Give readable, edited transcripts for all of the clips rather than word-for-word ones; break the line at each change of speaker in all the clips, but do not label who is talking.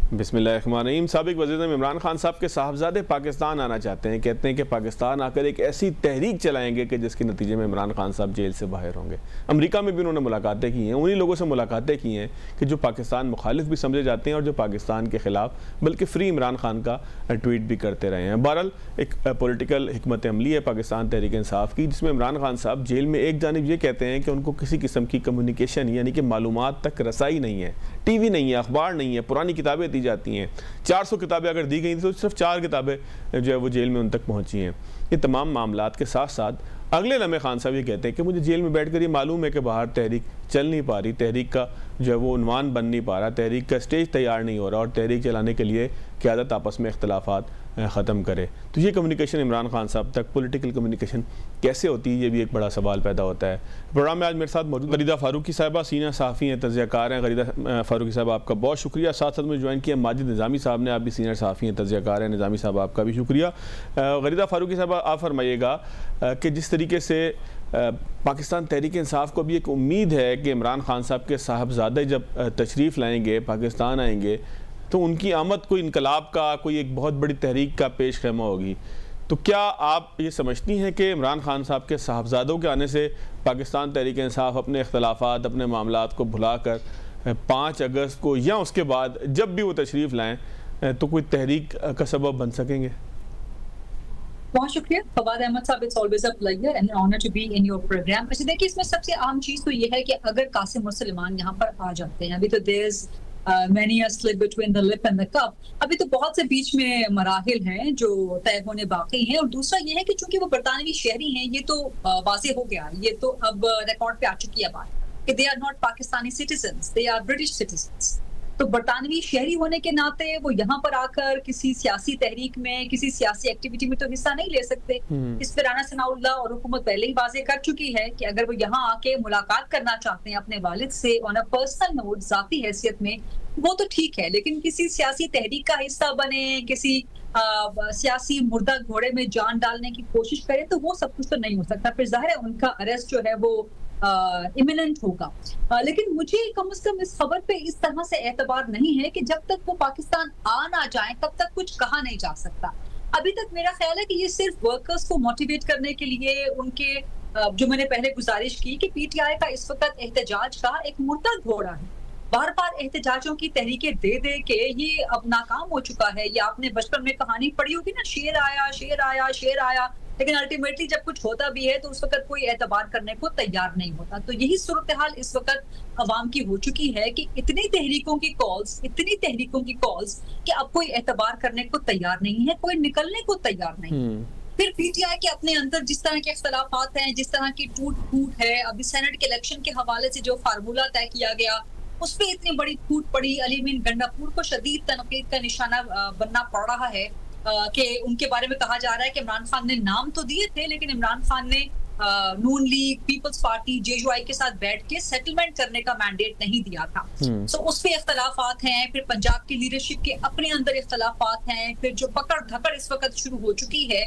बिस्मिल्लाहिर्रहमानिर्रहीम। साबिक वज़ीर इमरान खान साहब के साहबजादे पाकिस्तान आना चाहते हैं। कहते हैं कि पाकिस्तान आकर एक ऐसी तहरीक चलाएंगे कि जिसके नतीजे में इमरान खान साहब जेल से बाहर होंगे। अमेरिका में भी उन्होंने मुलाकातें की हैं, उन्हीं लोगों से मुलाकातें की हैं कि जो पाकिस्तान मुखालिफ भी समझे जाते हैं और जो पाकिस्तान के ख़िलाफ़ बल्कि फ्री इमरान खान का ट्वीट भी करते रहे हैं। बहरहाल एक पॉलिटिकल हिकमत अमली है पाकिस्तान तहरीक इंसाफ की, जिसमें इमरान खान साहब जेल में एक जानिब ये कहते हैं कि उनको किसी किस्म की कम्युनिकेशन यानी कि मालूमात तक रसाई नहीं है, टीवी नहीं है, अखबार नहीं है, पुरानी किताबें दी जाती हैं। 400 किताबें अगर दी गई थी तो सिर्फ 4 किताबें जो है वो जेल में उन तक पहुंची हैं। ये तमाम मामलात के साथ साथ अगले लम्हे खान साहब ये कहते हैं कि मुझे जेल में बैठकर ये मालूम है कि बाहर तहरीक चल नहीं पा रही, तहरीक का जो है वो उन्वान बन नहीं पा रहा, तहरीक का स्टेज तैयार नहीं हो रहा और तहरीक चलाने के लिए क़यादत आपस में इख्तलाफात ख़त्म करे। तो ये कम्युनिकेशन इमरान खान साहब तक पॉलिटिकल कम्युनिकेशन कैसे होती है, ये भी एक बड़ा सवाल पैदा होता है। प्रोग्राम में आज मेरे साथ मौजूद गरीदा फारूकी साहिबा, सीनियर सहाफ़ी हैं, तज़कियाकार हैं। गरीदा फारूकी साहब आपका बहुत शुक्रिया। साथ साथ में ज्वाइन किया माजिद निज़ामी साहब ने, आप भी सीनियर सहाफ़ी हैं, तज़कियाकार हैं। निज़ामी साहब आपका भी शुक्रिया। गरीदा फारूकी साहब आप फरमाइएगा कि जिस तरीके से पाकिस्तान तहरीक इंसाफ को भी एक उम्मीद है कि इमरान खान साहब के साहबजादे जब तशरीफ़ लाएंगे, पाकिस्तान आएंगे, तो उनकी आमद कोई इनकलाब का, कोई एक बहुत बड़ी तहरीक का पेश खैमा होगी। तो क्या आप ये समझती हैं कि इमरान खान साहब के साहबजादों के आने से पाकिस्तान तहरीक इंसाफ अपने इख्तलाफात, अपने मामलात को भुलाकर 5 अगस्त को या उसके बाद जब भी वो तशरीफ़ लाएँ तो कोई तहरीक का सबब बन सकेंगे?
बहुत शुक्रिया फवाद अहमद साहब, it's always a pleasure and honour to be in your programme. अच्छा देखिए, इसमें सबसे अहम चीज तो ये है कि अगर कासिम और सलेमान यहाँ पर आ जाते हैं, अभी तो there is many a slip between the lip and the cup, अभी तो बहुत से बीच में मराहिल हैं जो तय होने बाकी हैं। और दूसरा ये है कि चूंकि वो बरतानवी शहरी हैं, ये तो वाज़ेह हो गया, ये तो अब रिकॉर्ड पे आ चुकी है बात कि they are not Pakistani citizens, they are British citizens. तो बरतानवी शहरी होने के नाते वो यहाँ पर आकर किसी सियासी तहरीक में, किसी सियासी एक्टिविटी में तो हिस्सा नहीं ले सकते। इस पर राना सनाउल्लाह और हुकूमत पहले ही वाज़ेह कर चुकी है कि अगर वो यहाँ आके मुलाकात करना चाहते हैं अपने वालिद से ऑन अ पर्सनल नोट, जाती हैसियत में, वो तो ठीक है, लेकिन किसी सियासी तहरीक का हिस्सा बने, किसी सियासी मुर्दा घोड़े में जान डालने की कोशिश करे, तो वो सब कुछ तो नहीं हो सकता। फिर जाहिर है उनका अरेस्ट जो है वो इमिनेंट होगा। लेकिन मुझे कम से कम इस खबर पे इस तरह से एतबार नहीं है कि जब तक वो पाकिस्तान आ ना जाए तब तक कुछ कहा नहीं जा सकता। अभी तक मेरा ख्याल है कि ये सिर्फ वर्कर्स को मोटिवेट करने के लिए, उनके जो मैंने पहले गुजारिश की कि पीटीआई का इस वक्त एहतजाज का एक मुर्दा घोड़ा है, बार बार एहतजाजों की तहरीकें दे दे के ये अब नाकाम हो चुका है। ये आपने बचपन में कहानी पढ़ी होगी ना, शेर आया शेर आया शेर आया, लेकिन अल्टीमेटली जब कुछ होता भी है तो उस वक्त कोई एतबार करने को तैयार नहीं होता। तो यही सूरत हाल इस वक्त अवाम की हो चुकी है कि इतनी तहरीकों की कॉल्स कि अब कोई एतबार करने को तैयार नहीं है, कोई निकलने को तैयार नहीं। फिर पीटीआई के अपने अंदर जिस तरह के इख्तलाफात हैं, जिस तरह की टूट फूट है, अभी सेनेट के इलेक्शन के हवाले से जो फार्मूला तय किया गया उस पर इतनी बड़ी फूट पड़ी। अली मीन गंडापुर को शदीद तनकीद का निशाना बनना पड़ रहा है कि उनके बारे में कहा जा रहा है कि इमरान खान ने नाम तो दिए थे, लेकिन इमरान खान ने नून लीग, पीपल्स पार्टी, जेयूआई के साथ बैठ के सेटलमेंट करने का मैंडेट नहीं दिया था। सो उस पे इख्तलाफात हैं। फिर पंजाब की लीडरशिप के अपने अंदर इख्तलाफात हैं। फिर जो पकड़ धकड़ इस वक्त शुरू हो चुकी है,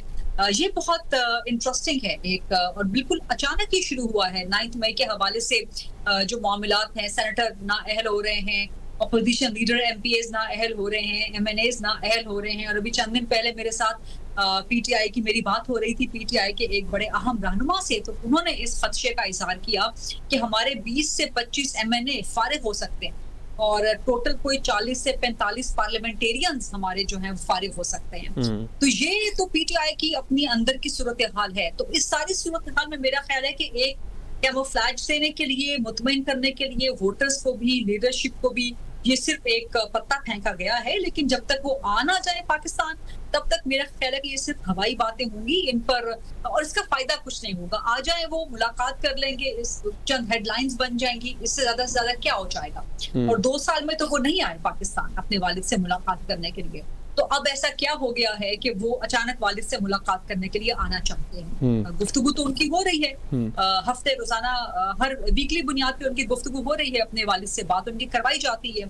ये बहुत इंटरेस्टिंग है एक, और बिल्कुल अचानक ही शुरू हुआ है। 9 मई के हवाले से जो मामलात हैं, सेनेटर नाअहल हो रहे हैं, अपोजिशन लीडर एमपीएस नाअहल हो रहे हैं, एमएनएस नाअहल हो रहे हैं। और अभी चंद दिन पहले मेरे साथ पीटीआई की मेरी बात हो रही थी पीटीआई के एक बड़े अहम रहनुमा से, तो उन्होंने इस खदशे का इजहार किया कि हमारे 20 से 25 एमएनए फारिग हो सकते हैं और टोटल कोई 40 से 45 पार्लियामेंटेरियंस हमारे जो हैं फारिग हो सकते हैं। तो ये तो पीटीआई की अपनी अंदर की सूरत हाल है। तो इस सारी सूरत हाल में मेरा ख्याल है कि एक क्या वो फ्लैग देने के लिए, मुतमईन करने के लिए वोटर्स को भी, लीडरशिप को भी, ये सिर्फ एक पत्ता फेंका गया है। लेकिन जब तक वो आ ना जाए पाकिस्तान, तब तक मेरा ख्याल है कि ये सिर्फ हवाई बातें होंगी इन पर, और इसका फायदा कुछ नहीं होगा। आ जाए वो, मुलाकात कर लेंगे, इस चंद हेडलाइंस बन जाएंगी, इससे ज्यादा से ज्यादा क्या हो जाएगा। और 2 साल में तो वो नहीं आए पाकिस्तान अपने वालिद से मुलाकात करने के लिए। तो अब ऐसा क्या हो गया है कि वो अचानक वालिद से मुलाकात करने के लिए आना चाहते हैं। गुफ्तगू तो उनकी हो रही है, हफ्ते रोजाना हर वीकली बुनियाद पे उनकी गुफ्तगू हो रही है, अपने वालिद से बात उनकी करवाई जाती है।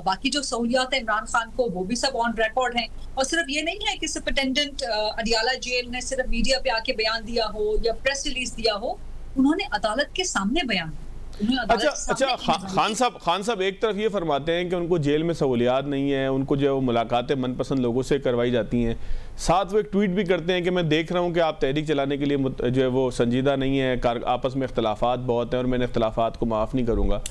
बाकी जो सहूलियात है इमरान खान को, वो भी सब ऑन रिकॉर्ड हैं। और सिर्फ ये नहीं है कि सुपरिटेंडेंट अडियाला जेल ने सिर्फ मीडिया पे आके बयान दिया हो या प्रेस रिलीज दिया हो, उन्होंने अदालत के सामने बयान दिया।
अच्छा, खान साहब एक तरफ ये फरमाते हैं कि उनको जेल में सहूलियात नहीं है, उनको जो मुलाकातें मनपसंद लोगों से करवाई जाती हैं, साथ वो एक ट्वीट भी करते हैं कि मैं देख रहा हूं कि आप तहरीक चलाने के लिए जो है वो संजीदा नहीं है, आपस में इख्तलाफात बहुत हैं और मैंने इख्तलाफात को माफ़ नहीं करूँगा।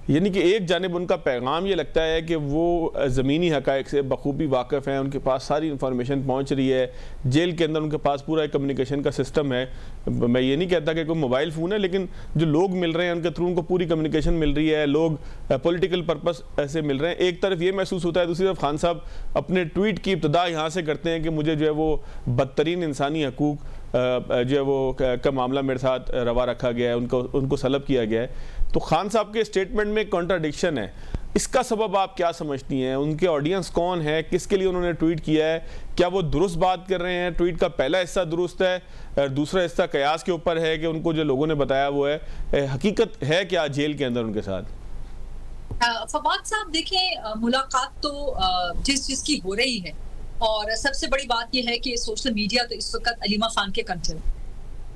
यानी कि एक जानिब उनका पैगाम ये लगता है कि वो ज़मीनी हक़ाइक़ से बखूबी वाकिफ़ हैं, उनके पास सारी इन्फॉर्मेशन पहुंच रही है, जेल के अंदर उनके पास पूरा एक कम्युनिकेशन का सिस्टम है। मैं ये नहीं कहता कि कोई मोबाइल फ़ोन है, लेकिन जो लोग मिल रहे हैं उनके थ्रू उनको पूरी कम्युनिकेशन मिल रही है, लोग पॉलिटिकल पर्पस ऐसे मिल रहे हैं। एक तरफ ये महसूस होता है, दूसरी तरफ खान साहब अपने ट्वीट की इब्तदा यहाँ से करते हैं कि मुझे जो है वो बदतरीन इंसानी हकूक़ जो है वो का मामला मेरे साथ रवा रखा गया है, उनको सलब किया गया है। तो खान साहब के स्टेटमेंट में कॉन्ट्राडिक्शन है, इसका सबब आप क्या समझती हैं? उनके ऑडियंस कौन है, किसके लिए उन्होंने ट्वीट किया है? क्या वो दुरुस्त बात कर रहे हैं? ट्वीट का पहला हिस्सा दुरुस्त है और दूसरा हिस्सा कयास के ऊपर है कि उनको जो लोगों ने बताया वो है, हकीकत है क्या जेल के अंदर उनके साथ?
फवाद साहब देखें, मुलाकात तो जिस जिसकी हो रही है, और सबसे बड़ी बात यह है कि सोशल मीडिया तो इस वक्त अलीमा खान के कंट्रोल,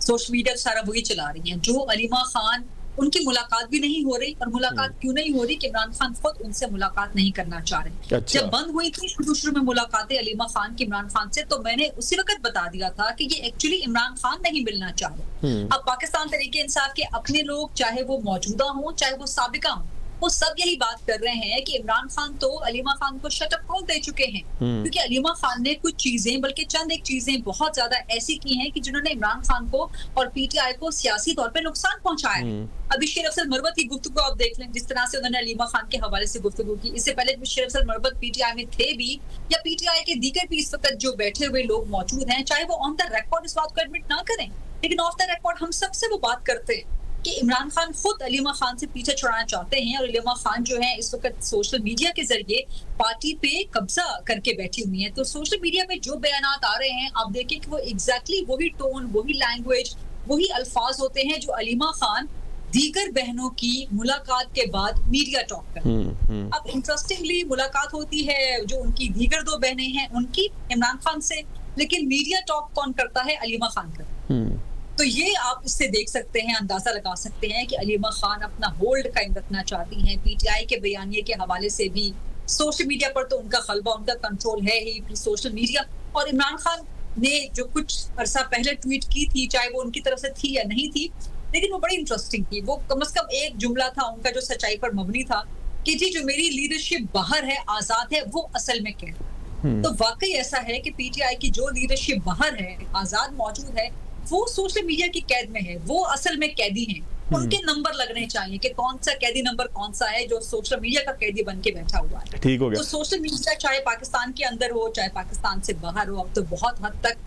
सोशल मीडिया सारा वही चला रही है। जो अलीमा खान, उनकी मुलाकात भी नहीं हो रही, और मुलाकात क्यों नहीं हो रही कि इमरान खान खुद उनसे मुलाकात नहीं करना चाह रहे।
अच्छा।
जब बंद हुई थी शुरू में मुलाकातें अलीमा खान की इमरान खान से, तो मैंने उसी वक्त बता दिया था कि ये एक्चुअली इमरान खान नहीं मिलना चाह रहे। अब पाकिस्तान तहरीक इंसाफ के अपने लोग, चाहे वो मौजूदा हों चाहे वो साबिका हों, वो सब यही बात कर रहे हैं कि इमरान खान तो अलीमा खान को शट अप कॉल दे चुके हैं, क्योंकि अलीमा खान ने कुछ चीजें, बल्कि चंद एक चीजें बहुत ज्यादा ऐसी की हैं कि जिन्होंने इमरान खान को और पीटीआई को सियासी तौर पे नुकसान पहुंचाया है। अभी शेर अफजल मरवत की गुफ्तगू आप देख लें, जिस तरह से उन्होंने अलीमा खान के हवाले से गुफ्तगू की। इससे पहले भी शेर अफजल मरवत पीटीआई में थे भी, या पीटीआई के दीगर भी इस वक्त जो बैठे हुए लोग मौजूद हैं, चाहे वो ऑन द रिकॉर्ड इस बात को एडमिट ना करें, लेकिन ऑफ द रिकॉर्ड हम सबसे वो बात करते हैं कि इमरान खान खुद अलीमा खान से पीछे छुड़ाना चाहते हैं, और अलीमा खान जो है इस वक्त सोशल मीडिया के जरिए पार्टी पे कब्जा करके बैठी हुई हैं। तो सोशल मीडिया में जो बयानात आ रहे हैं, आप देखें कि वो एग्जैक्टली वही टोन, वही लैंग्वेज, वही अल्फाज होते हैं जो अलीमा खान दीगर बहनों की मुलाकात के बाद मीडिया टॉक करते। अब इंटरेस्टिंगली मुलाकात होती है जो उनकी दीगर दो बहनें हैं उनकी इमरान खान से, लेकिन मीडिया टॉक कौन करता है? अलीमा खान करता। तो ये आप इससे देख सकते हैं, अंदाजा लगा सकते हैं कि अलीमा खान अपना होल्ड कायम रखना चाहती हैं। पीटीआई के बयानिए के हवाले से भी सोशल मीडिया पर तो उनका गलबा, उनका कंट्रोल है ही सोशल मीडिया। और इमरान खान ने जो कुछ अरसा पहले ट्वीट की थी, चाहे वो उनकी तरफ से थी या नहीं थी, लेकिन वो बड़ी इंटरेस्टिंग थी। वो कम से कम एक जुमला था उनका जो सच्चाई पर मबनी था कि जी जो मेरी लीडरशिप बाहर है, आजाद है, वो असल में क्या है। तो वाकई ऐसा है कि पीटीआई की जो लीडरशिप बाहर है, आजाद मौजूद है, वो सोशल मीडिया की कैद में है, वो असल में कैदी हैं। उनके नंबर लगने चाहिए कि कौन सा कैदी नंबर कौन सा है जो सोशल मीडिया का कैदी बन के बैठा हुआ है।
ठीक हो गया।
तो सोशल मीडिया चाहे पाकिस्तान के अंदर हो चाहे पाकिस्तान से बाहर हो, अब तो बहुत हद तक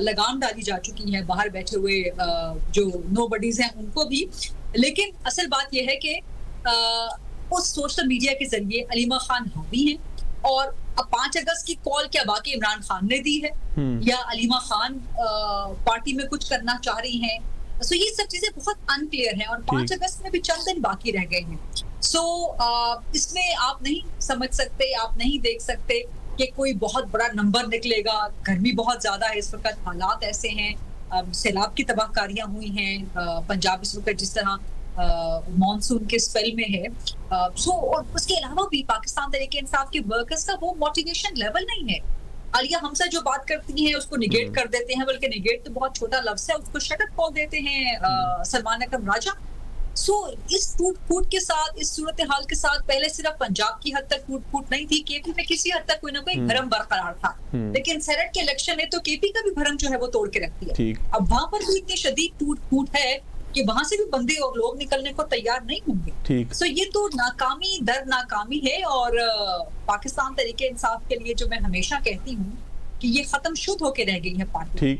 लगाम डाली जा चुकी है बाहर बैठे हुए जो नोबडीज हैं उनको भी। लेकिन असल बात यह है कि उस सोशल मीडिया के जरिए अलीमा खान हावी हैं, और अब 5 अगस्त की कॉल क्या बाकी इमरान खान ने दी है या अलीमा खान पार्टी में कुछ करना चाह रही हैं? सो ये सब चीजें बहुत अनक्लियर हैं, और 5 अगस्त में भी चंद दिन बाकी रह गए हैं। सो इसमें आप नहीं समझ सकते, आप नहीं देख सकते कि कोई बहुत बड़ा नंबर निकलेगा। गर्मी बहुत ज्यादा है इस वक्त, हालात ऐसे हैं, सैलाब की तबाहकारियां हुई हैं, पंजाब इस वक्त जिस तरह मॉनसून के स्पेल में है। और उसके अलावा भी पाकिस्तान तहरीक इंसाफ के वर्कर्स का वो मोटिवेशन लेवल नहीं है। आलिया हमसा जो बात करती हैं उसको निगेट कर देते हैं, बल्कि निगेट तो बहुत छोटा लफ्ज है, उसको शट अप कॉल देते हैं सलमान अकरम राजा। सो इस टूट फूट के साथ, इस सूरत हाल के साथ, पहले सिर्फ पंजाब की हद तक टूट फूट नहीं थी, केपी में किसी हद तक कोई ना कोई भरम बरकरार था, लेकिन सेनेट के इलेक्शन ने तो केपी का भी भरम जो है वो तोड़ के रख दिया। अब वहां पर भी इतनी शदीद टूट फूट है कि वहां से भी बंदे और लोग निकलने को तैयार नहीं होंगे। सो ये तो नाकामी दर नाकामी है, और पाकिस्तान तहरीक इंसाफ के लिए जो मैं हमेशा कहती हूँ कि ये खत्म शुद्ध होके रह गई है पार्टी।
ठीक,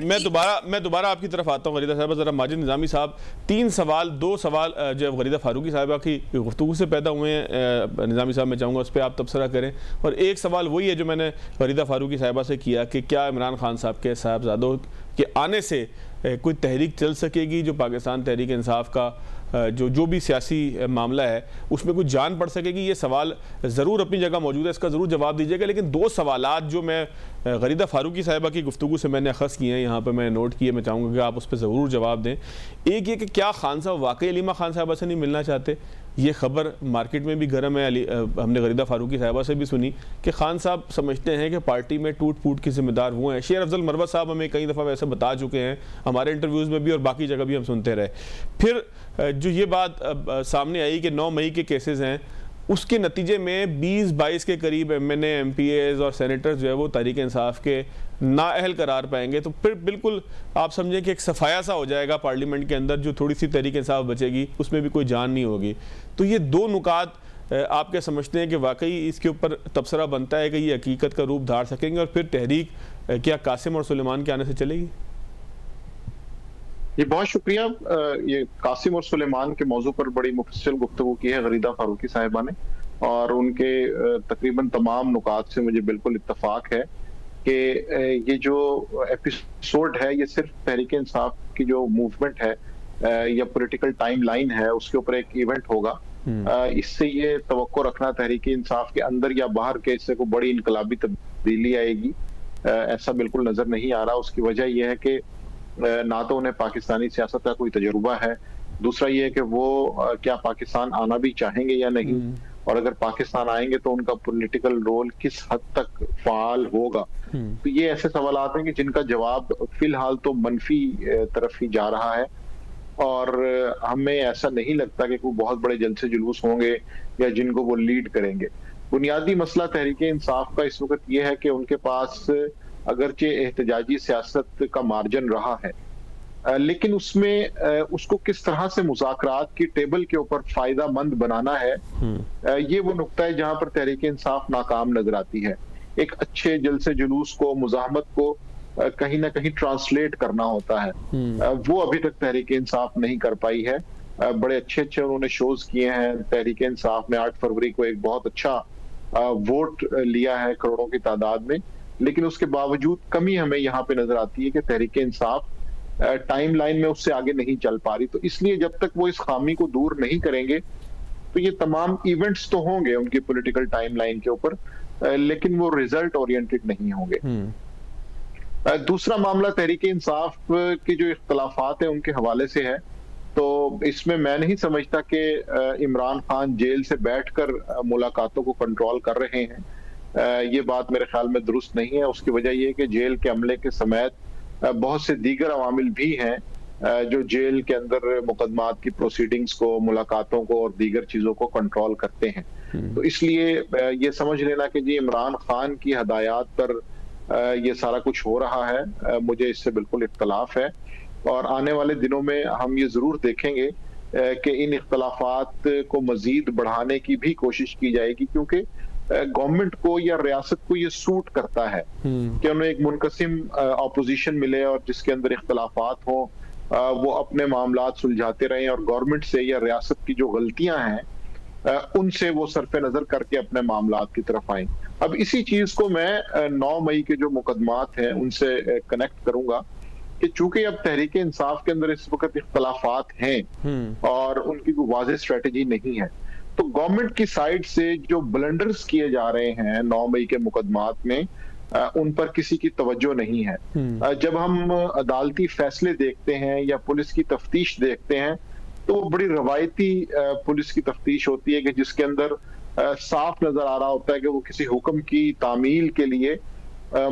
मैं दोबारा आपकी तरफ आता हूँ गरीदा साहब। जरा माजिद निज़ामी साहब, 2 सवाल जो गरीदा फारूकी साहिबा की गुफ्तगू से पैदा हुए हैं, निज़ामी साहब मैं चाहूँगा उस पर आप तबसरा करें। और एक सवाल वही है जो मैंने गरीदा फारूकी साहिबा से किया कि क्या इमरान खान साहब के साहबजादों के आने से कोई तहरीक चल सकेगी जो पाकिस्तान तहरीक इंसाफ का जो भी सियासी मामला है उसमें कुछ जान पड़ सकेगी। ये सवाल ज़रूर अपनी जगह मौजूद है, इसका ज़रूर जवाब दीजिएगा। लेकिन दो सवालात जो मैं गरीदा फारूकी साहिबा की गुफ्तगू से मैंने अखज़ किए हैं, यहाँ पर मैंने नोट किए, मैं चाहूँगा कि आप उस पर ज़रूर जवाब दें। एक ये कि क्या खान साहब वाकई अलीमा खान साहिबा से नहीं मिलना चाहते? ये खबर मार्केट में भी गर्म है। हमने गरीदा फारूकी साहिबा से भी सुनी कि खान साहब समझते हैं कि पार्टी में टूट फूट की जिम्मेदार वो हैं। शेर अफजल मरवत साहब हमें कई दफ़ा वैसे बता चुके हैं, हमारे इंटरव्यूज़ में भी और बाकी जगह भी हम सुनते रहे। फिर जो ये बात सामने आई कि 9 मई के केसेस हैं, उसके नतीजे में 20-22 के करीब MNA, MPAs और सेनेटर्स जो है वो तहरीक इंसाफ के नाअहल करार पाएंगे। तो फिर बिल्कुल आप समझें कि एक सफाया सा हो जाएगा पार्लियामेंट के अंदर, जो थोड़ी सी तहरीक इंसाफ बचेगी उसमें भी कोई जान नहीं होगी। तो ये दो नुकात आप क्या समझते हैं कि वाकई इसके ऊपर तबसरा बनता है कि ये हकीकत का रूप धार सकेंगे और फिर तहरीक क्या कासिम और सुलेमान के आने से चलेगी?
ये बहुत शुक्रिया। ये कासिम और सुलेमान के मौजू पर बड़ी मुफस्सिल गुफ्तगू की है गरीदा फारूकी साहिबा ने, और उनके तकरीबन तमाम नुकात से मुझे बिल्कुल इत्तफाक है कि ये जो एपिसोड है ये सिर्फ तहरीक इंसाफ की जो मूवमेंट है या पॉलिटिकल टाइम लाइन है उसके ऊपर एक इवेंट होगा। इससे ये तवक्को रखना तहरीक इंसाफ के अंदर या बाहर के इससे को बड़ी इनकलाबी तब्दीली आएगी, ऐसा बिल्कुल नजर नहीं आ रहा। उसकी वजह यह है कि ना तो उन्हें पाकिस्तानी सियासत का कोई तजुर्बा है, दूसरा ये है कि वो क्या पाकिस्तान आना भी चाहेंगे या नहीं, और अगर पाकिस्तान आएंगे तो उनका पॉलिटिकल रोल किस हद तक फाल होगा। तो ये ऐसे सवालात हैं कि जिनका जवाब फिलहाल तो मनफी तरफ ही जा रहा है, और हमें ऐसा नहीं लगता कि कोई बहुत बड़े जलसे जुलूस होंगे या जिनको वो लीड करेंगे। बुनियादी मसला तहरीक इंसाफ का इस वक्त ये है कि उनके पास अगरचे एहतजाजी सियासत का मार्जिन रहा है, लेकिन उसमें उसको किस तरह से मुज़ाकरात की टेबल के ऊपर फायदा मंद बनाना है, ये वो नुक्ता है जहां पर तहरीक इंसाफ नाकाम नजर आती है। एक अच्छे जलसे जुलूस को, मुज़ाहमत को कहीं ना कहीं ट्रांसलेट करना होता है, वो अभी तक तहरीक इंसाफ नहीं कर पाई है। बड़े अच्छे अच्छे उन्होंने शोज किए हैं। तहरीक इंसाफ ने 8 फरवरी को एक बहुत अच्छा वोट लिया है करोड़ों की तादाद में, लेकिन उसके बावजूद कमी हमें यहाँ पे नजर आती है कि तहरीक इंसाफ टाइम लाइन में उससे आगे नहीं चल पा रही। तो इसलिए जब तक वो इस खामी को दूर नहीं करेंगे तो ये तमाम इवेंट्स तो होंगे उनकी पॉलिटिकल टाइम लाइन के ऊपर, लेकिन वो रिजल्ट ओरिएंटेड नहीं होंगे। दूसरा मामला तहरीक इंसाफ के जो इख्तलाफात है उनके हवाले से है, तो इसमें मैं नहीं समझता कि इमरान खान जेल से बैठकर मुलाकातों को कंट्रोल कर रहे हैं। ये बात मेरे ख्याल में दुरुस्त नहीं है। उसकी वजह यह कि जेल के अमले के समेत बहुत से दीगर अवामिल भी हैं जो जेल के अंदर मुकदमात की प्रोसीडिंग्स को, मुलाकातों को और दीगर चीजों को कंट्रोल करते हैं। तो इसलिए ये समझ लेना कि जी इमरान खान की हदायत पर ये सारा कुछ हो रहा है, मुझे इससे बिल्कुल इख्तलाफ है। और आने वाले दिनों में हम ये जरूर देखेंगे कि इन इख्तलाफात को मजीद बढ़ाने की भी कोशिश की जाएगी, क्योंकि गवर्नमेंट को या रियासत को ये सूट करता है कि उन्हें एक मुनकसिम अपोजिशन मिले और जिसके अंदर इख्तलाफात हो, वो अपने मामलात सुलझाते रहें और गवर्नमेंट से या रियासत की जो गलतियां हैं उनसे वो सरफे नजर करके अपने मामलात की तरफ आए। अब इसी चीज को मैं 9 मई के जो मुकदमात हैं उनसे कनेक्ट करूंगा कि चूंकि अब तहरीक इंसाफ के अंदर इस वक्त इख्तलाफात हैं और उनकी कोई वाज़ेह स्ट्रेटेजी नहीं है, तो गवर्नमेंट की साइड से जो ब्लंडर्स किए जा रहे हैं 9 मई के मुकदमात में, उन पर किसी की तवज्जो नहीं है। जब हम अदालती फैसले देखते हैं या पुलिस की तफ्तीश देखते हैं तो वो बड़ी रवायती पुलिस की तफ्तीश होती है कि जिसके अंदर साफ नजर आ रहा होता है कि वो किसी हुक्म की तामील के लिए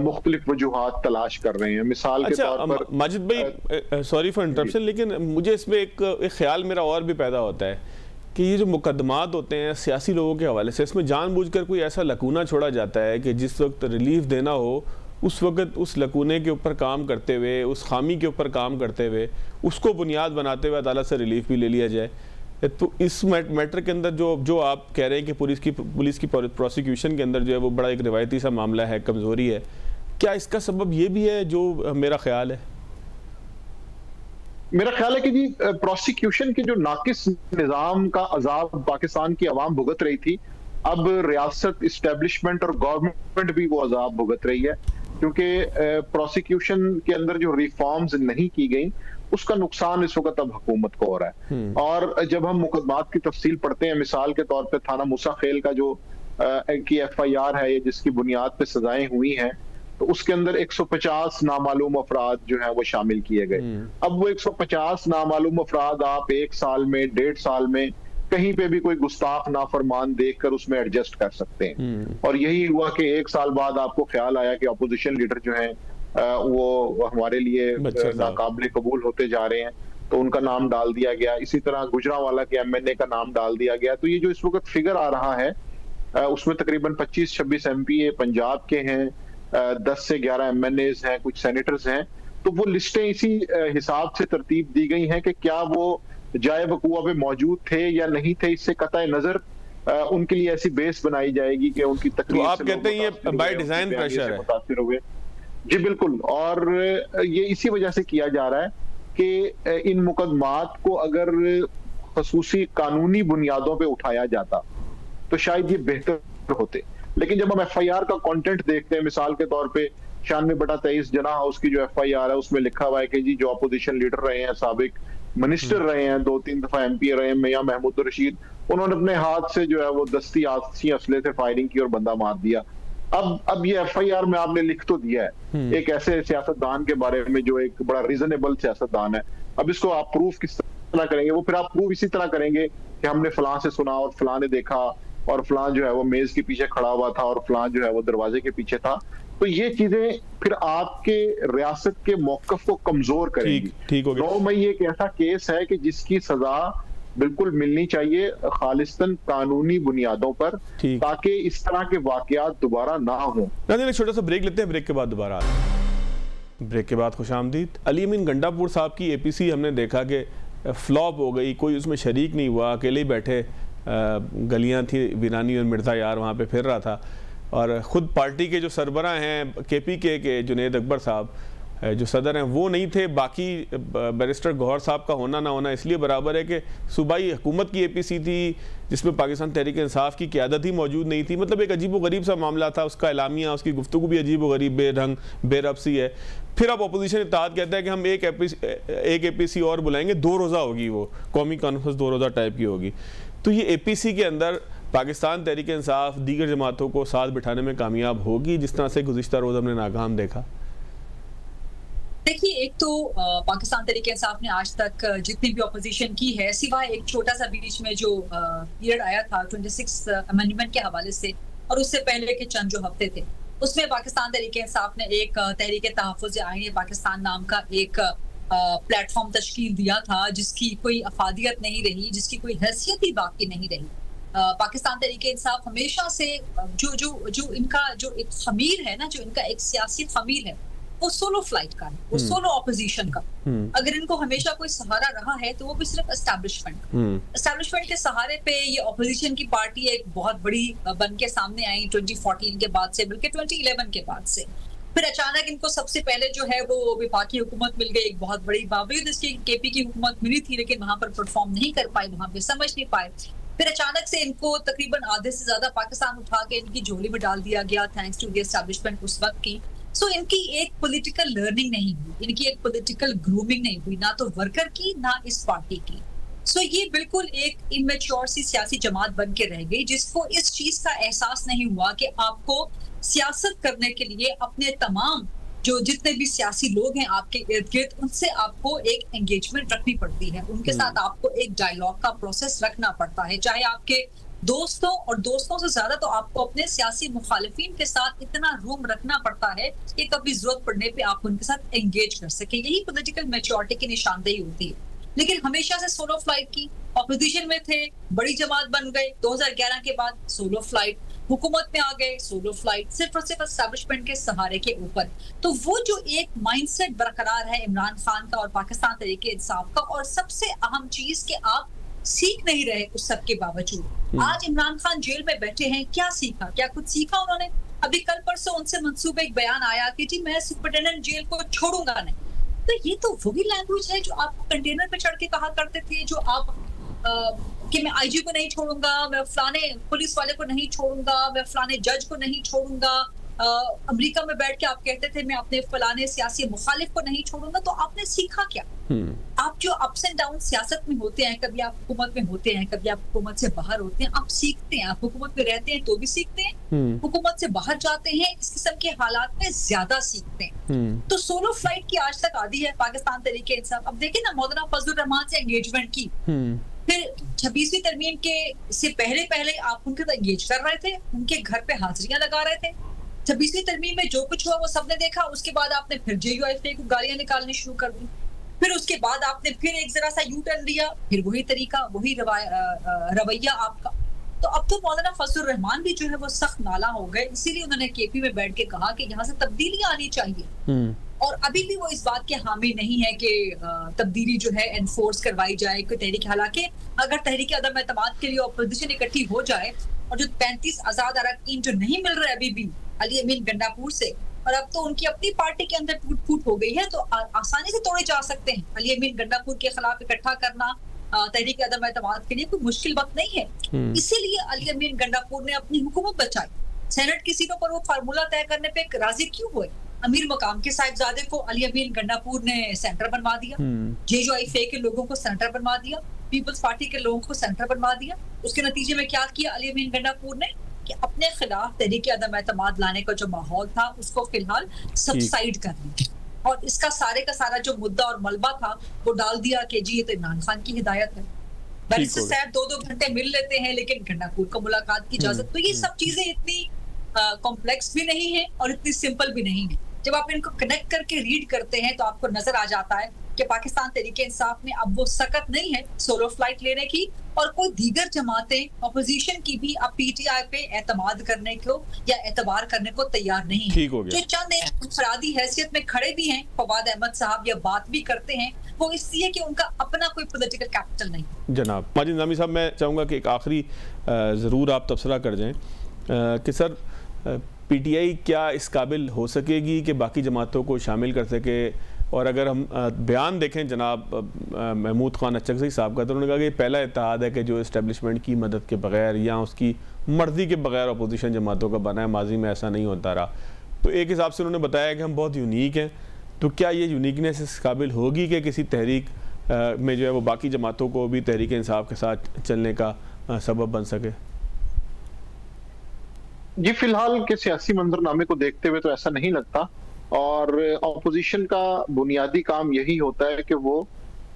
मुख्तलिफ वजूहात तलाश कर रहे हैं। मिसाल के तौर पर
माजिद भाई, सॉरी फॉर इंटरप्शन, लेकिन मुझे इसमें एक ख्याल मेरा और भी पैदा होता है कि ये जो मुकदमात होते हैं सियासी लोगों के हवाले से, इसमें जानबूझकर कोई ऐसा लकूना छोड़ा जाता है कि जिस वक्त रिलीफ देना हो उस वक्त उस लकूने के ऊपर काम करते हुए, उस खामी के ऊपर काम करते हुए, उसको बुनियाद बनाते हुए अदालत से रिलीफ भी ले लिया जाए। तो इस मैटर के अंदर जो आप कह रहे हैं कि पुलिस की प्रोसिक्यूशन के अंदर जो है वो बड़ा एक रिवायती सा मामला है, कमज़ोरी है, क्या इसका सबब ये भी है जो मेरा ख्याल है?
मेरा ख्याल है कि जी प्रोसिक्यूशन के जो नाकिस निज़ाम का अजाब पाकिस्तान की आवाम भुगत रही थी, अब रियासत, इस्टेब्लिशमेंट और गवर्नमेंट भी वो अजाब भुगत रही है। क्योंकि प्रोसिक्यूशन के अंदर जो रिफॉर्म्स नहीं की गई उसका नुकसान इस वक्त अब हुकूमत को हो रहा है। और जब हम मुकदमात की तफसील पढ़ते हैं, मिसाल के तौर पे थाना मूसा खेल का जो की FIR है जिसकी बुनियाद पे सजाएं हुई हैं, तो उसके अंदर 150 नामालूम अफराद जो है वो शामिल किए गए। अब वो 150 नामालूम अफराद आप 1 साल में 1.5 साल में कहीं पे भी कोई गुस्ताख नाफरमान देखकर उसमें एडजस्ट कर सकते हैं। और यही हुआ कि 1 साल बाद आपको ख्याल आया कि अपोजिशन लीडर जो है वो हमारे लिए नाकाबिले कबूल होते जा रहे हैं, तो उनका नाम डाल दिया गया। इसी तरह गुजरांवाला के MNA का नाम डाल दिया गया। तो ये जो इस वक्त फिगर आ रहा है उसमें तकरीबन 25-26 MPA पंजाब के हैं, 10 से 11 MNAs हैं, कुछ सेनेटर्स हैं। तो वो लिस्टें इसी हिसाब से तरतीब दी गई हैं कि क्या वो जाए वकूआ में मौजूद थे या नहीं थे, इससे कतई नजर उनके लिए ऐसी बेस बनाई जाएगी कि उनकी तकरीर
तो आप कहते हैं ये बाय डिजाइन प्रेशर है?
मुतासिर हुए जी बिल्कुल, और ये इसी वजह से किया जा रहा है कि इन मुकदमात को अगर खसूसी कानूनी बुनियादों पे उठाया जाता तो शायद ये बेहतर होते। लेकिन जब हम FIR का कंटेंट देखते हैं, मिसाल के तौर पे 96/23 जना हाउस की जो FIR है उसमें लिखा हुआ है कि जी जो अपोजिशन लीडर रहे हैं, साबिक मिनिस्टर रहे हैं, 2-3 दफा MP रहे हैं, मियां महमूद रशीद, उन्होंने अपने हाथ से जो है वो दस्ती आती असले से फायरिंग की और बंदा मार दिया। अब ये FIR में आपने लिख तो दिया है एक ऐसे सियासतदान के बारे में जो एक बड़ा रीजनेबल सियासतदान है। अब इसको आप प्रूफ किस तरह करेंगे? वो फिर आप प्रूफ इसी तरह करेंगे कि हमने फलां से सुना और फलां ने देखा और फलां जो है वो मेज के पीछे खड़ा हुआ था और फलां जो है वो दरवाजे के पीछे था। तो ये चीजें फिर आपके रियासत के मौकफ को कमजोर करेंगी।
ठीक हो गया।
9 मई एक ऐसा केस है कि जिसकी सजा बिल्कुल मिलनी चाहिए खालिस्तन कानूनी बुनियादों पर, ताकि इस तरह के वाकयात दोबारा ना हो।
एक छोटा सा ब्रेक लेते हैं, ब्रेक के बाद दोबारा आते हैं। ब्रेक के बाद खुशामदीद। अली अमीन गंडापुर साहब की APC हमने देखा कि फ्लॉप हो गई, कोई उसमें शरीक नहीं हुआ, अकेले ही बैठे, गलियां थी वीरानी और मिर्ज़ा यार वहाँ पे फिर रहा था। और ख़ुद पार्टी के जो सरबराह हैं KPK के जुनैद अकबर साहब जो सदर हैं वो नहीं थे। बाकी बैरिस्टर गौहर साहब का होना ना होना इसलिए बराबर है कि सूबाई हुकूमत की APC थी जिसमें पाकिस्तान तहरीक इंसाफ की क़यादत ही मौजूद नहीं थी। मतलब एक अजीब व गरीब सा मामला था। उसका एलामिया, उसकी गुफ्तगू भी अजीब व गरीब, बेढंग, बेरब सी है। फिर अब अपोजिशन इत्तेहाद कहता है कि हम एक APC और बुलाएंगे, 2 रोज़ा होगी, वो कौमी कॉन्फ्रेंस 2 रोज़ा टाइप की होगी। तो ये APC के अंदर पाकिस्तान तहरीक इंसाफ दीगर जमातों को साथ बिठाने में कामयाब होगी जिस तरह से गुज़िश्ता रोज़ हमने नाकाम देखा?
देखिए, एक तो पाकिस्तान तहरीक इंसाफ ने आज तक जितनी भी ऑपोजिशन की है, सिवाय एक छोटा सा बीच में जो पीरियड आया था 26 अमेंडमेंट के हवाले से और उससे पहले के चंद जो हफ्ते थे, उसमें पाकिस्तान तहरीक इंसाफ ने एक तहरीक तहफ़्फ़ुज़ आईन पाकिस्तान नाम का एक प्लेटफॉर्म तश्कील दिया था जिसकी कोई अफादियत नहीं रही, जिसकी कोई हैसियत ही बाकी नहीं रही। पाकिस्तान तहरीक इंसाफ हमेशा से जो इनका जो एक खमीर है ना, जो इनका एक सियासी खमीर है, वो सोलो फ्लाइट का है, वो सोलो ऑपोजिशन का। अगर इनको हमेशा कोई सहारा रहा है तो वो भी सिर्फ एस्टैब्लिशमेंट के सहारे पे ये ऑपोजिशन की पार्टी एक बहुत बड़ी बन के सामने आई 2014 के बाद से, बल्कि 2011 के बाद से। फिर अचानक इनको सबसे पहले जो है वो वफाकी हुकूमत मिल गई, एक बहुत बड़ी, बावजूद इसकी KP की हुकूमत मिली थी लेकिन वहां पर परफॉर्म नहीं कर पाए, वहां पे समझ नहीं पाए। फिर अचानक से इनको तकरीबन आधे से ज्यादा पाकिस्तान उठा के इनकी झोली में डाल दिया गया थैंक्स टू द एस्टैब्लिशमेंट उस वक्त की। सो इनकी एक पॉलिटिकल लर्निंग नहीं हुई, इनकी एक पॉलिटिकल ग्रूमिंग नहीं हुई, ना तो वर्कर की ना इस पार्टी की। सो ये बिल्कुल एक इमेच्योर सी सियासी जमात बन के रह गई जिसको इस चीज का एहसास नहीं हुआ कि आपको सियासत करने के लिए अपने तमाम जो जितने भी सियासी लोग हैं आपके इर्द गिर्द, उनसे आपको एक एंगेजमेंट रखनी पड़ती है, उनके साथ आपको एक डायलॉग का प्रोसेस रखना पड़ता है, चाहे आपके दोस्तों और दोस्तों से ज्यादा तो आपको अपने सियासी मुखालिफिन के साथ इतना रूम रखना पड़ता है कि कभी जरूरत पड़ने पे आप उनके साथ एंगेज कर सके। यही पॉलिटिकल मैच्योरिटी की निशानदेही होती है। लेकिन हमेशा से सोलो फ्लाइट की, ऑपोजिशन में थे, बड़ी जमात बन गए, 2011 के बाद सोलो फ्लाइट, हुकूमत में आ गए सोलो फ्लाइट, सिर्फ और सिर्फ एस्टैब्लिशमेंट के सहारे के ऊपर। तो वो जो एक माइंडसेट बरकरार है इमरान खान का और पाकिस्तान तहरीक इंसाफ का, और सबसे अहम चीज कि आप सीख नहीं रहे उस सब के बावजूद। आज इमरान खान जेल में बैठे हैं, क्या सीखा? क्या कुछ सीखा उन्होंने? अभी कल परसों उनसे मंसूबे एक बयान आया कि जी मैं सुपरिटेंडेंट जेल को छोड़ूंगा नहीं। तो ये तो वही लैंग्वेज है जो आप कंटेनर पे चढ़ के कहा करते थे, जो आप कि मैं IG को नहीं छोड़ूंगा, मैं फलाने पुलिस वाले को नहीं छोड़ूंगा, मैं फलाने जज को नहीं छोड़ूंगा, अमेरिका में बैठ के आप कहते थे मैं अपने फलाने सियासी मुखालिफ को नहीं छोड़ूंगा, तो आपने सीखा क्या? आप जो अप्स एंड डाउन सियासत में होते हैं, कभी आप हुकूमत में होते हैं, कभी आप हुकूमत से बाहर होते हैं, आप सीखते हैं। आप हुकूमत में रहते हैं तो भी सीखते हैं, हुकूमत से बाहर जाते हैं इस किस्म के हालात में ज्यादा सीखते हैं। तो सोलो फ्लाइट की आज तक आदी है पाकिस्तान तहरीक इंसाफ। अब देखिए ना, मौलाना फजलुर रहमान से एंगेजमेंट की, फिर 26वीं तरमीम के से पहले आप उनके साथ एंगेज कर रहे थे, उनके घर पे हाजिरियां लगा रहे थे। 26वीं तरमीम में जो कुछ हुआ वो सबने देखा। उसके बाद आपने फिर JUIFA को गालियां निकालनी शुरू कर दी, फिर उसके बाद आपने फिर एक जरा सा यू टर्न लिया, फिर वही तरीका, वही रवैया आपका। तो अब तो मौलाना फजलुर रहमान भी जो है वो सख्त नाला हो गए, इसीलिए उन्होंने KP में बैठ के कहा कि यहाँ से तब्दीली आनी चाहिए। और अभी भी वो इस बात के हामी नहीं है कि तब्दीली जो है एनफोर्स करवाई जाए कोई तहरीक। हालांकि अगर तहरीक अदम एतमाद के लिए अपोजिशन इकट्ठी हो जाए और जो 35 आजाद अरकान जो नहीं मिल रहे अभी भी अली अमीन गंडापुर से, और अब तो उनकी अपनी पार्टी के अंदर टूट फूट हो गई है, तो आसानी से तोड़े जा सकते हैं। अली अमीन गंडापुर के खिलाफ इकट्ठा करना तहरीक अदम एतमाद के लिए कोई मुश्किल वक्त नहीं है। इसीलिए अली अमीन गंडापुर ने अपनी हुकूमत बचाई। सेनेट की सीटों पर वो फार्मूला तय करने पे राजी क्यों हुए? अमीर मकाम के साहिबजादे को अली अमीन गंडापुर ने सेंटर बनवा दिया, JUIFA के लोगों को सेंटर बनवा दिया, पीपल्स पार्टी के लोगों को सेंटर बनवा दिया। उसके नतीजे में क्या किया अली अमीन गंडापुर ने कि अपने खिलाफ तहरीक अदम एतमाद लाने का जो माहौल था उसको फिलहाल सबसाइड कर दिया, और इसका सारे का सारा जो मुद्दा और मलबा था वो डाल दिया कि जी ये तो इमरान खान की हिदायत है। बैरिस्टर साहब 2-2 घंटे मिल लेते हैं लेकिन गंडापुर को मुलाकात की इजाजत। तो ये सब चीजें इतनी कॉम्प्लेक्स भी नहीं है और इतनी सिंपल भी नहीं है। जब आप इनको कनेक्ट करके रीड करते हैं तो आपको नजर आ जाता है कि पाकिस्तान तहरीक इंसाफ में अब वो सकत नहीं है सोलो फ्लाइट लेने की, और कोई दीगर जमातें अपोजिशन की भी अब PTI पे एतमाद करने को या एतबार करने को तैयार नहीं है। जो चंद इंफरादी हैसियत में खड़े भी हैं, फवाद अहमद साहब, या बात भी करते हैं, वो इसलिए कि उनका अपना कोई पॉलिटिकल कैपिटल नहीं।
जनाब माजिद निज़ामी साहब, मैं चाहूँगा कि एक आखिरी ज़रूर आप तबसरा कर जाएँ कि सर PTI क्या इस काबिल हो सकेगी कि बाकी जमातों को शामिल कर सके? और अगर हम बयान देखें जनाब महमूद खान अचकज़ई साहब का, तो उन्होंने कहा कि पहला इत्तेहाद है कि जो इस्टेब्लिशमेंट की मदद के बगैर या उसकी मर्ज़ी के बगैर अपोजिशन जमातों का बना है, माजी में ऐसा नहीं होता रहा। तो एक हिसाब से उन्होंने बताया कि हम बहुत यूनिक हैं, तो क्या ये यूनिकनेस इस काबिल होगी कि किसी तहरीक में जो है वो बाकी जमातों को भी तहरीक इंसाफ के साथ चलने का सबब बन सके?
जी, फिलहाल के सियासी मंजरनामे को देखते हुए तो ऐसा नहीं लगता, और ऑपोजिशन का बुनियादी काम यही होता है कि वो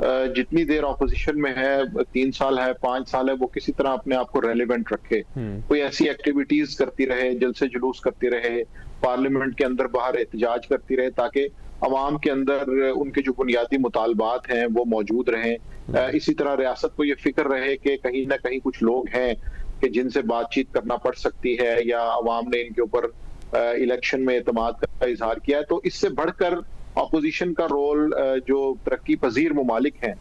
जितनी देर ऑपोजिशन में है, 3 साल है, 5 साल है, वो किसी तरह अपने आप को रेलेवेंट रखे, कोई ऐसी एक्टिविटीज करती रहे, जलसे जुलूस करती रहे, पार्लियामेंट के अंदर बाहर एहतजाज करती रहे, ताकि अवाम के अंदर उनके जो बुनियादी मुतालबात हैं वो मौजूद रहें। इसी तरह रियासत को ये फिक्र रहे कि कहीं ना कहीं कुछ लोग हैं कि जिनसे बातचीत करना पड़ सकती है, या अवाम ने इनके ऊपर इलेक्शन में एतमाद का इजहार किया है। तो इससे बढ़कर अपोजिशन का रोल जो तरक्की पजीर मुमालिक हैं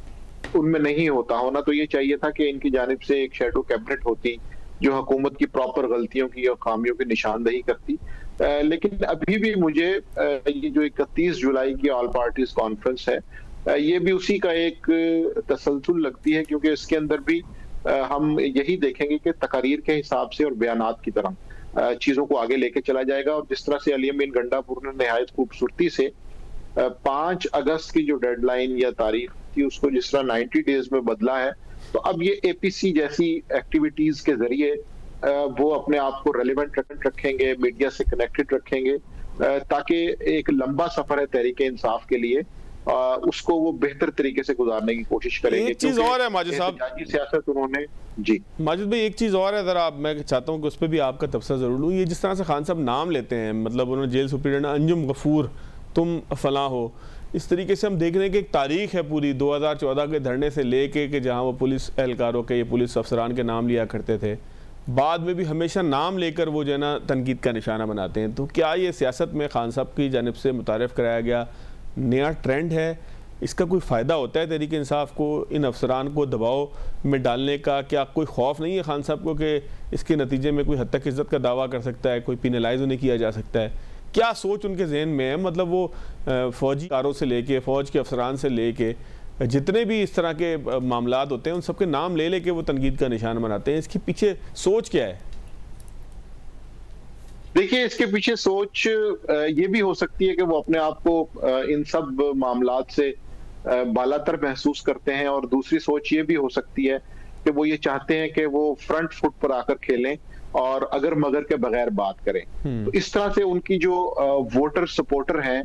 उनमें नहीं होना तो ये चाहिए था कि इनकी जानिब से एक शैडो कैबिनेट होती जो हुकूमत की प्रॉपर गलतियों की और खामियों की निशानदही करती। लेकिन अभी भी मुझे ये जो 31 जुलाई की ऑल पार्टीज कॉन्फ्रेंस है, ये भी उसी का एक तसलसल लगती है, क्योंकि इसके अंदर भी हम यही देखेंगे कि तकारीर के हिसाब से और बयानात की तरह चीजों को आगे लेके चला जाएगा। और जिस तरह से अली अमीन गंडापुर ने निहायत खूबसूरती से 5 अगस्त की जो डेडलाइन या तारीख थी उसको जिस तरह 90 डेज में बदला है, तो अब ये APC जैसी एक्टिविटीज के जरिए वो अपने आप को रेलिवेंट रखेंगे, मीडिया से कनेक्टेड रखेंगे, ताकि एक लंबा सफर है तहरीक इंसाफ के लिए, उसको वो बेहतर तरीके से गुजारने की कोशिश करेंगे।
एक चीज और है माजिद साहब,
सियासत उन्होंने जी
माजिद भाई, एक चीज और है, जरा मैं चाहता हूँ कि उस पर भी आपका तबसरा जरूर लूँ। ये जिस तरह से खान साहब नाम लेते हैं, मतलब उन्होंने जेल सुप्रीडेंट अंजुम गफूर तुम फलां हो, इस तरीके से हम देख रहे हैं कि एक तारीख है पूरी 2014 के धरने से लेके कि जहाँ वो पुलिस एहलकारों के, ये पुलिस अफसरान के नाम लिया करते थे, बाद में भी हमेशा नाम लेकर वो जो है ना तनकीद का निशाना बनाते हैं। तो क्या ये सियासत में खान साहब की जानिब से मुतारिफ कराया गया नया ट्रेंड है? इसका कोई फ़ायदा होता है तहरीक इंसाफ को इन अफसरान को दबाव में डालने का? क्या कोई खौफ नहीं है खान साहब को कि इसके नतीजे में कोई हद तक इज़्ज़त का दावा कर सकता है, कोई पिनलाइज उन्हें किया जा सकता है? क्या सोच उनके जहन में है? मतलब वो फ़ौजी कारों से लेके, फ़ौज के अफसरान से लेके जितने भी इस तरह के मामलात होते हैं उन सबके नाम ले लेके वो तनकीद का निशान बनाते हैं, इसके पीछे सोच क्या है?
देखिए, इसके पीछे सोच ये भी हो सकती है कि वो अपने आप को इन सब मामलात से बालातर महसूस करते हैं, और दूसरी सोच ये भी हो सकती है कि वो ये चाहते हैं कि वो फ्रंट फुट पर आकर खेलें और अगर मगर के बगैर बात करें। तो इस तरह से उनकी जो वोटर सपोर्टर हैं,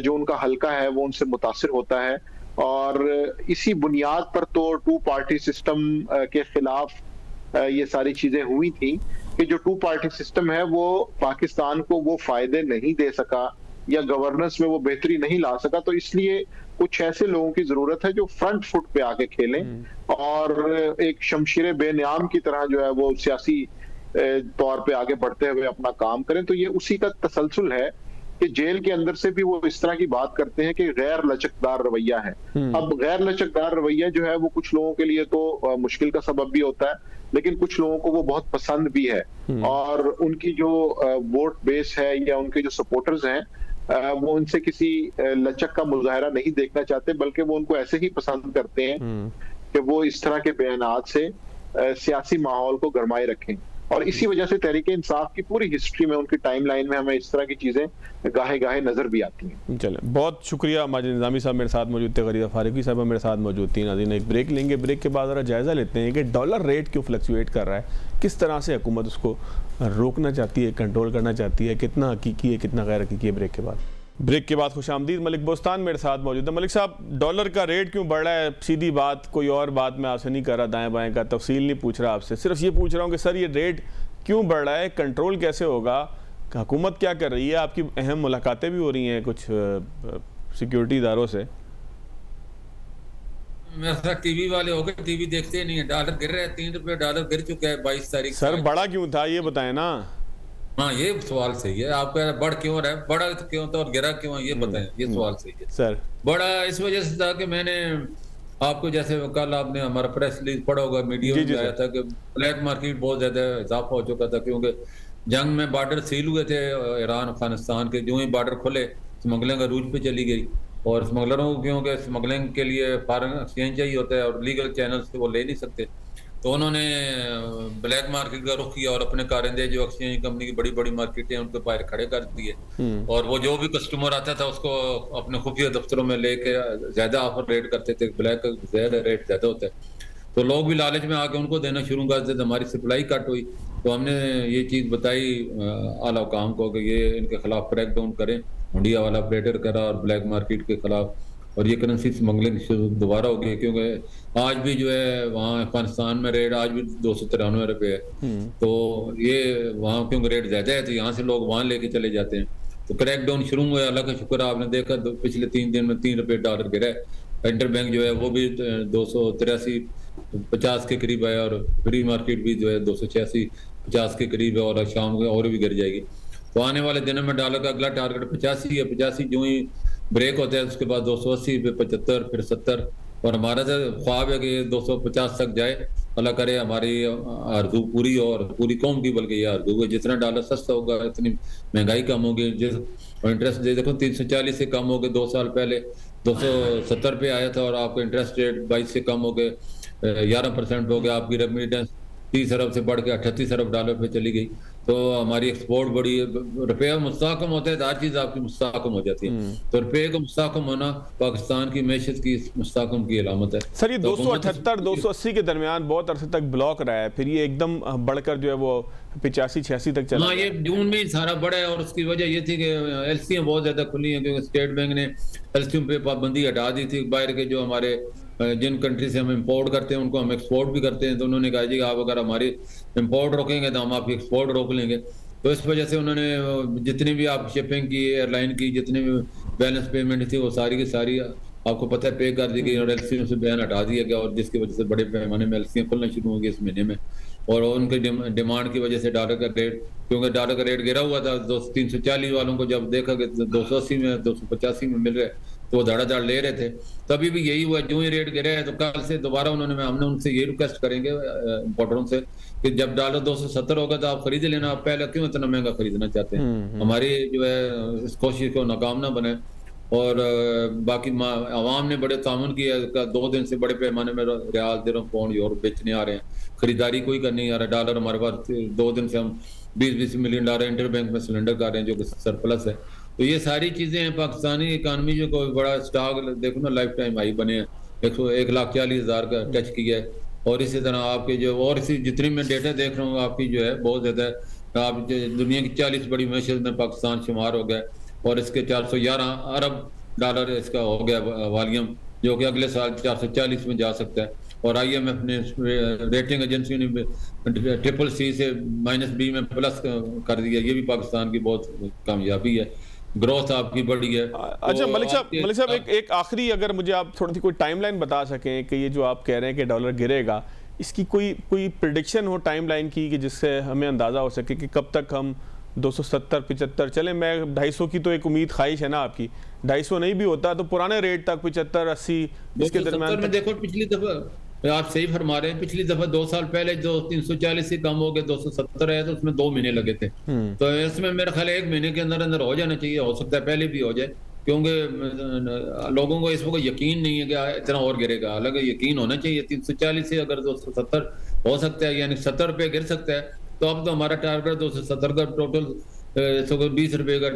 जो उनका हल्का है, वो उनसे मुतासिर होता है, और इसी बुनियाद पर तो टू पार्टी सिस्टम के खिलाफ ये सारी चीजें हुई थी कि जो टू पार्टी सिस्टम है वो पाकिस्तान को वो फायदे नहीं दे सका या गवर्नेंस में वो बेहतरी नहीं ला सका। तो इसलिए कुछ ऐसे लोगों की जरूरत है जो फ्रंट फुट पे आके खेलें और एक शमशीर बेनियाम की तरह जो है वो सियासी तौर पे आगे बढ़ते हुए अपना काम करें। तो ये उसी का तसलसल है कि जेल के अंदर से भी वो इस तरह की बात करते हैं कि गैर लचकदार रवैया है। अब गैर लचकदार रवैया जो है वो कुछ लोगों के लिए तो मुश्किल का सबब भी होता है, लेकिन कुछ लोगों को वो बहुत पसंद भी है, और उनकी जो वोट बेस है या उनके जो सपोर्टर्स हैं, वो उनसे किसी लचक का मुजाहरा नहीं देखना चाहते, बल्कि वो उनको ऐसे ही पसंद करते हैं कि वो इस तरह के बयानात से सियासी माहौल को गरमाए रखें। और इसी वजह से तहरीक इंसाफ की पूरी हिस्ट्री में, उनकी टाइमलाइन में हमें इस तरह की चीजें गाहे गाहे नजर भी आती हैं।
चलें, बहुत शुक्रिया। माजिद निज़ामी साहब मेरे साथ मौजूद थे, गरीदा फारूकी साहब मेरे साथ मौजूद थी। नाज़रीन, एक ब्रेक लेंगे, ब्रेक के बाद जरा जायज़ा लेते हैं कि डॉलर रेट क्यों फ्लक्चुएट कर रहा है, किस तरह से हुकूमत उसको रोकना चाहती है, कंट्रोल करना चाहती है, कितना हकीकी है, कितना गैर हकीकी है। ब्रेक के बाद खुशामदीद। मलिक बोस्तान मेरे साथ मौजूद है। मलिक साहब, डॉलर का रेट क्यों बढ़ रहा है? सीधी बात, कोई और बात मैं आपसे नहीं कर रहा, दाएं बाएं का तफसील नहीं पूछ रहा आपसे, सिर्फ ये पूछ रहा हूँ कि सर ये रेट क्यों बढ़ रहा है, कंट्रोल कैसे होगा, हुकूमत क्या कर रही है? आपकी अहम मुलाकातें भी हो रही हैं कुछ सिक्योरिटी इदारों से।
मेरा टीवी वाले हो गए, टीवी देखते ही नहीं है। डॉलर गिर रहा है, 3 रुपये डॉलर गिर चुका है 22 तारीख।
सर बढ़ा क्यों था ये बताएं ना।
हाँ, ये सवाल सही है आपका। बढ़ क्यों रहा है, बढ़ा क्यों था और गिरा क्यों है, ये बताएं। ये सवाल सही है
सर।
बढ़ा इस वजह से था कि मैंने आपको, जैसे कल आपने हमारा प्रेस रिलीज पढ़ा होगा, मीडिया में आया था कि ब्लैक मार्केट बहुत ज्यादा इजाफा हो चुका था, क्योंकि जंग में बॉर्डर सील हुए थे ईरान अफगानिस्तान के। जो ही बॉर्डर खुले, स्मगलिंग अरूज पे चली गई, और स्मगलरों को क्योंकि स्मगलिंग के लिए फॉरेन एक्सचेंज चाहिए होता है और लीगल चैनल से वो ले नहीं सकते, तो उन्होंने ब्लैक मार्केट का रुख किया और अपने कारिंदे जो एक्सचेंज कंपनी की बड़ी बड़ी मार्केटें उनके बाहर खड़े कर दिए, और वो जो भी कस्टमर आता था उसको अपने खुफिया दफ्तरों में लेके ज्यादा ऑफर रेट करते थे। ब्लैक का ज्यादा रेट ज्यादा होता है, तो लोग भी लालच में आके उनको देना शुरू कर देते। हमारी सप्लाई कट हुई, तो हमने ये चीज बताई आला हुकाम को कि ये इनके खिलाफ क्रैक डाउन करें, हुंडिया वाला ऑपरेटर करा और ब्लैक मार्केट के खिलाफ, और ये करेंसी स्मगलिंग दोबारा हो गई। क्योंकि आज भी जो है वहाँ अफगानिस्तान में रेट आज भी 293 रुपये है, तो ये वहाँ क्योंकि रेट ज्यादा है तो यहाँ से लोग वहाँ लेके चले जाते हैं। तो क्रैकडाउन शुरू हुआ, अल्लाह का शुक्र आपने देखा पिछले 3 दिन में 3 रुपये डॉलर गिरा है। इंटर बैंक जो है वो भी 283.50 के करीब है, और फ्री मार्केट भी जो है 286.50 के करीब है, और शाम को और भी गिर जाएगी। तो आने वाले दिनों में डॉलर का अगला टारगेट 85 है। 85 जो ही ब्रेक होता है उसके बाद 280 पे 75 फिर 70, और हमारा तो ख्वाब है कि 250 तक जाए। अल्लाह करे हमारी आरज़ू पूरी हो, और पूरी कौम की बल्कि ये आरज़ू है। जितना डॉलर सस्ता होगा इतनी महंगाई कम होगी। जिस इंटरेस्ट दे देखो 340 से कम हो गए, 2 साल पहले 270 पे आया था, और आपका इंटरेस्ट रेट 22 से कम हो गए 11% हो गया। आपकी रेमिटेंस 30 अरब से बढ़ के 38 अरब डॉलर पे चली गई। तो हमारी एक्सपोर्ट बड़ी, रुपया मुस्तहकम होता है तो हर चीज आपकी मुस्तहकम हो जाती है। तो रुपये का मुस्तहकम होना पाकिस्तान की मैशत की मुस्तहकम की अलामत है।
सर ये 278-280 के दरमियान बहुत अरसे तक ब्लॉक रहा है, फिर ये एकदम बढ़कर जो है वो 85-86 तक चला।
हाँ, ये जून में ही सारा बढ़ा है, और उसकी वजह ये थी कि एलसीएं बहुत ज्यादा खुली हैं, क्योंकि स्टेट बैंक ने एलसीएं पे पाबंदी हटा दी थी। बाहर के जो हमारे जिन कंट्री से हम इंपोर्ट करते हैं उनको हम एक्सपोर्ट भी करते हैं, तो उन्होंने कहा जी आप अगर हमारी इंपोर्ट रोकेंगे तो हम आपकी एक्सपोर्ट रोक लेंगे। तो इस वजह से उन्होंने जितनी भी आप शिपिंग की, एयरलाइन की जितनी भी बैलेंस पेमेंट थी वो सारी की सारी आपको पता है पे कर दी गई, और एलसीएं से बैन हटा दिया गया, और जिसकी वजह से बड़े पैमाने में एलसीएं खुलना शुरू हो गई इस महीने में। और उनके डिमांड की वजह से डॉलर का रेट, क्योंकि डॉलर का रेट गिरा हुआ था, 340 वालों को जब देखा कि 280 में 285 में मिल रहे तो वो धड़ाधड़ ले रहे थे। तभी भी यही हुआ, जो ही रेट गिरा है तो कल से दोबारा हमने उनसे ये रिक्वेस्ट करेंगे इंपोर्टरों से कि जब डॉलर 270 होगा तो आप खरीद लेना, आप पहले क्यों इतना महंगा खरीदना चाहते हैं। हमारी जो है इस कोशिश को नाकाम ना बने, और बाकी आवाम ने बड़े तामुन किया, 2 दिन से बड़े पैमाने में रियाल, दिरहम, पाउंड, यूरो बेचने आ रहे हैं, खरीदारी कोई करनी आ रहा है। डॉलर हमारे पास 2 दिन से हम 20-20 मिलियन डॉलर इंटरबैंक में सिलेंडर कर रहे हैं, जो कि सरप्लस है। तो ये सारी चीजें हैं। पाकिस्तानी इकानमी जो कोई बड़ा स्टॉक देखो ना, लाइफ टाइम हाई बने हैं, 1,40,000 का टच किया है। और इसी तरह आपके जो और इसी जितनी मैं डेटा देख रहा हूँ आपकी जो है बहुत ज्यादा, आप दुनिया की 40 बड़ी मैशत में पाकिस्तान शुमार हो गया, और इसके 411 अरब डॉलर इसका हो गया वॉल्यूम, जो कि अगले साल 440 में जा सकता है। और IMF ने रेटिंग एजेंसी ने CCC से -B में प्लस कर दिया। ये भी पाकिस्तान की बहुत कामयाबी है, ग्रोथ आपकी बढ़ी है।
अच्छा मलिक साहब एक आखिरी, अगर मुझे आप थोड़ी सी कोई टाइमलाइन बता सकें कि ये जो आप कह रहे हैं कि डॉलर गिरेगा, इसकी कोई प्रिडिक्शन हो टाइमलाइन की, कि जिससे हमें अंदाज़ा हो सके कि कब तक हम 270-75 चले। मैं 250 की तो एक उम्मीद ख्वाहिश है ना आपकी, 250 नहीं भी होता तो पुराने रेट तक 75-80 इसके दरमियान
में देखो। पिछली दफा आप सही फरमा रहे हैं, पिछली दफा 2 साल पहले जो 340 से कम हो गए 270 है, तो उसमें 2 महीने लगे थे। तो इसमें मेरा ख्याल 1 महीने के अंदर अंदर हो जाना चाहिए, हो सकता है पहले भी हो जाए, क्योंकि लोगों को इस वक्त यकीन नहीं है कि इतना और गिरेगा। हालांकि यकीन होना चाहिए। 340 से अगर 270 हो सकता है, यानी 70 रुपये गिर सकता है, तो अब तो हमारा टारगेट 270 का टोटल 20 रुपये का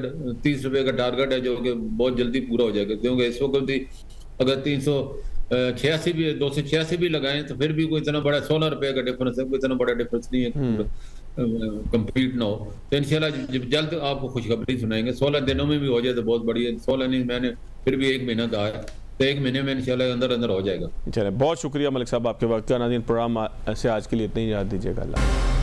30 रुपये का टारगेट है, जो कि बहुत जल्दी पूरा हो जाएगा। क्योंकि इस वक्त भी अगर 386 भी 286 भी लगाएं तो फिर भी कोई इतना बड़ा 16 रुपये का डिफरेंस है, कोई इतना बड़ा डिफरेंस नहीं है कंप्लीट ना हो। तो इंशाल्लाह जल्द आपको खुशखबरी सुनाएंगे। 16 दिनों में भी हो जाए तो बहुत बढ़िया। 16 नहीं, मैंने फिर भी 1 महीना कहा है, तो 1 महीने में इंशाल्लाह अंदर अंदर हो जाएगा।
चलिए, बहुत शुक्रिया मलिक साहब आपके वक्त का। नाज़रीन, प्रोग्राम से आज के लिए इतना ही, याद दीजिएगा। अल्लाह।